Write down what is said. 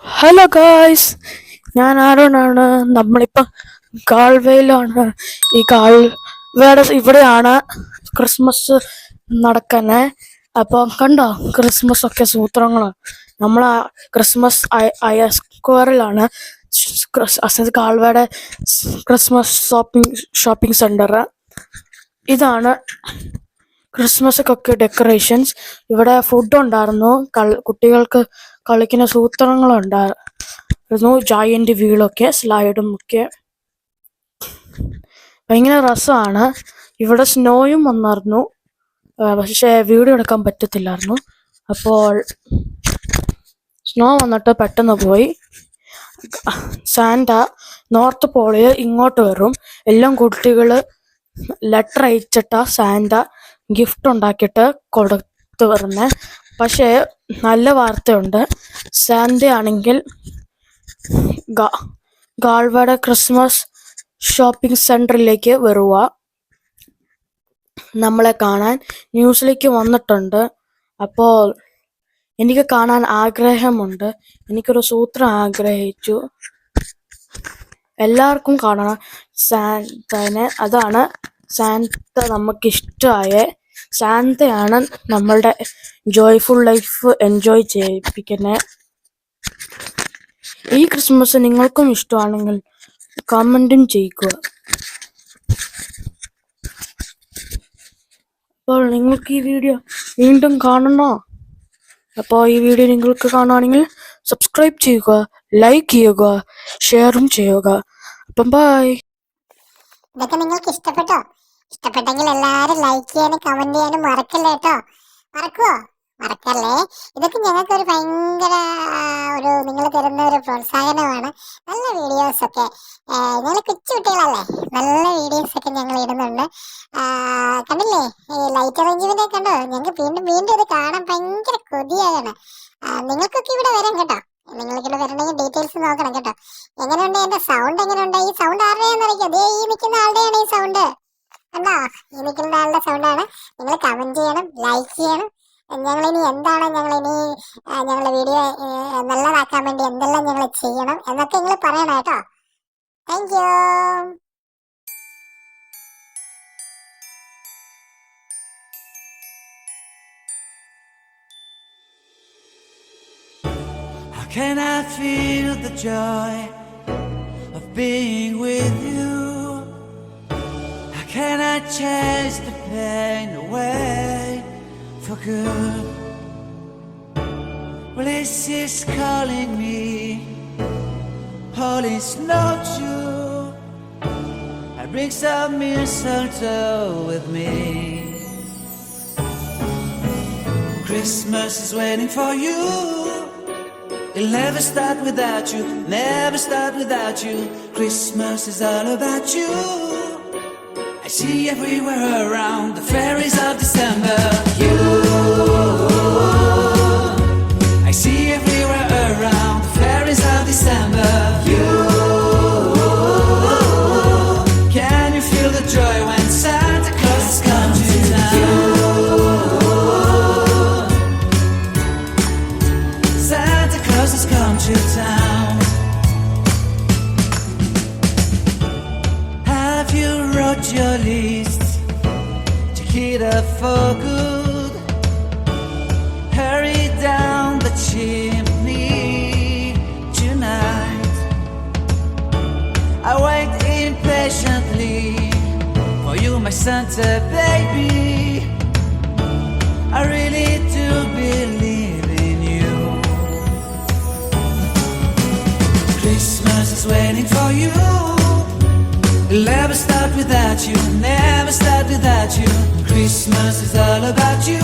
Hello guys, ഞാൻ ആരോണാണ്. നമ്മളിപ്പം ഗാൾവേയിലാണ്. ഈ ഗാൾവേയുടെ ഇവിടെയാണ് ക്രിസ്മസ് നടക്കുന്നത്. അപ്പം കണ്ടോ, ക്രിസ്മസ് ഒക്കെ സൂത്രങ്ങൾ. നമ്മൾ ക്രിസ്മസ് സ്ക്വയറിലാണ് ഗാൾവേയുടെ ക്രിസ്മസ് ഷോപ്പിംഗ് സെന്റർ. ഇതാണ് ക്രിസ്മസൊക്കെ ഡെക്കറേഷൻസ്. ഇവിടെ ഫുഡ് ഉണ്ടായിരുന്നു, കുട്ടികൾക്ക് കളിക്കുന്ന സൂത്രങ്ങളുണ്ടായിരുന്നു, ജയന്റ് വീളൊക്കെ സ്ലൈഡും ഒക്കെ. ഭയങ്കര രസമാണ്. ഇവിടെ സ്നോയും വന്നായിരുന്നു, പക്ഷേ വീഡിയോ എടുക്കാൻ പറ്റത്തില്ലായിരുന്നു. അപ്പോൾ സ്നോ വന്നിട്ട് പെട്ടെന്ന് പോയി. സാന്റ നോർത്ത് പോളിൽ ഇങ്ങോട്ട് വരും. എല്ലാം കുട്ടികൾ ലെറ്റർ അയച്ചിട്ടാ സാന്റ ഗിഫ്റ്റ് ഉണ്ടാക്കിയിട്ട് കൊടുത്തു വരുന്നത്. പക്ഷേ നല്ല വാർത്തയുണ്ട്. സാന്റ ആണെങ്കിൽ ഗാൾവേയുടെ ക്രിസ്മസ് ഷോപ്പിംഗ് സെന്ററിലേക്ക് വരുക, നമ്മളെ കാണാൻ ന്യൂസിലേക്ക് വന്നിട്ടുണ്ട്. അപ്പോൾ എനിക്ക് കാണാൻ ആഗ്രഹമുണ്ട്. എനിക്കൊരു സൂത്രം ആഗ്രഹിച്ചു. എല്ലാവർക്കും കാണണം സാന്തനെ. അതാണ് സാന്ത നമുക്കിഷ്ടമായ. സാന്തയാണ് നമ്മളുടെ ജോയ്ഫുൾ ലൈഫ് എൻജോയ് ചെയ്യിപ്പിക്കുന്നത്. ഈ ക്രിസ്മസ് നിങ്ങൾക്കും ഇഷ്ടമാണെങ്കിൽ കമൻറ്റും ചെയ്യുക. അപ്പോൾ നിങ്ങൾക്ക് ഈ വീഡിയോ വീണ്ടും കാണണോ? അപ്പോൾ ഈ വീഡിയോ നിങ്ങൾക്ക് കാണുകയാണെങ്കിൽ സബ്സ്ക്രൈബ് ചെയ്യുക, ലൈക്ക് ചെയ്യുക, ഷെയറും ചെയ്യുക. അപ്പം ബൈ. ഇതൊക്കെ നിങ്ങൾക്ക് ഇഷ്ടപ്പെട്ടോ? ഇഷ്ടപ്പെട്ടെങ്കിൽ എല്ലാവരും ലൈക്ക് ചെയ്യാനും കമന്റ് ചെയ്യാനും മറക്കല്ലേ കേട്ടോ. മറക്കല്ലേ. ഇതൊക്കെ ഞങ്ങൾക്കൊരു ഭയങ്കര നിങ്ങൾ തരുന്ന ഒരു പ്രോത്സാഹനമാണ്. നല്ല വീഡിയോസ് ഒക്കെ ഞങ്ങൾ കൊച്ചു കുട്ടികളല്ലേ, നല്ല വീഡിയോസ് ഒക്കെ ഞങ്ങൾ ഇടുന്നുണ്ട്. കണ്ടില്ലേ ഈ ലൈറ്റ് അറേഞ്ച്മെന്റ് കണ്ടോ? ഞങ്ങൾക്ക് വീണ്ടും ഇത് കാണാൻ ഭയങ്കര കൊതിയാണ്. നിങ്ങൾക്കൊക്കെ ഇവിടെ വരാം കേട്ടോ. നിങ്ങൾക്ക് ഇവിടെ വരണമെങ്കിൽ ഡീറ്റെയിൽസ് നോക്കണം കേട്ടോ. എങ്ങനെയുണ്ട് എന്റെ സൗണ്ട്? എങ്ങനെയുണ്ട്? ഈ സൗണ്ട് ആരുടെയാണെന്നറിയിക്കും. അതേ ഈ നിൽക്കുന്ന ആളുടെയാണ് ഈ സൗണ്ട്. കണ്ടോ, ഈ നിൽക്കുന്ന ആളുടെ സൗണ്ടാണ്. നിങ്ങൾ കമന്റ് ചെയ്യണം, ലൈക്ക് ചെയ്യണം. ഞങ്ങളിനി ഞങ്ങളുടെ വീഡിയോ നല്ലതാക്കാൻ വേണ്ടി എന്തെല്ലാം ഞങ്ങൾ ചെയ്യണം എന്നൊക്കെ നിങ്ങൾ പറയണം കേട്ടോ. Thank you. Can I feel the joy of being with you? How can I chase the pain away for good? Well, this is calling me, all is not true. I bring some mistletoe with me. Christmas is waiting for you. It'll never start without you, never start without you. Christmas is all about you. I see everywhere around the fairies of December. You, I see everywhere around the fairies of December. You, can you feel the joy when Santa Claus has come to town? Has come to town. Have you wrote your list to hit up for good? Hurry down the chimney tonight. I wait impatiently for you, my Santa baby. I really do believe Christmas is waiting for you. It'll never start without you, never start without you. Christmas is all about you.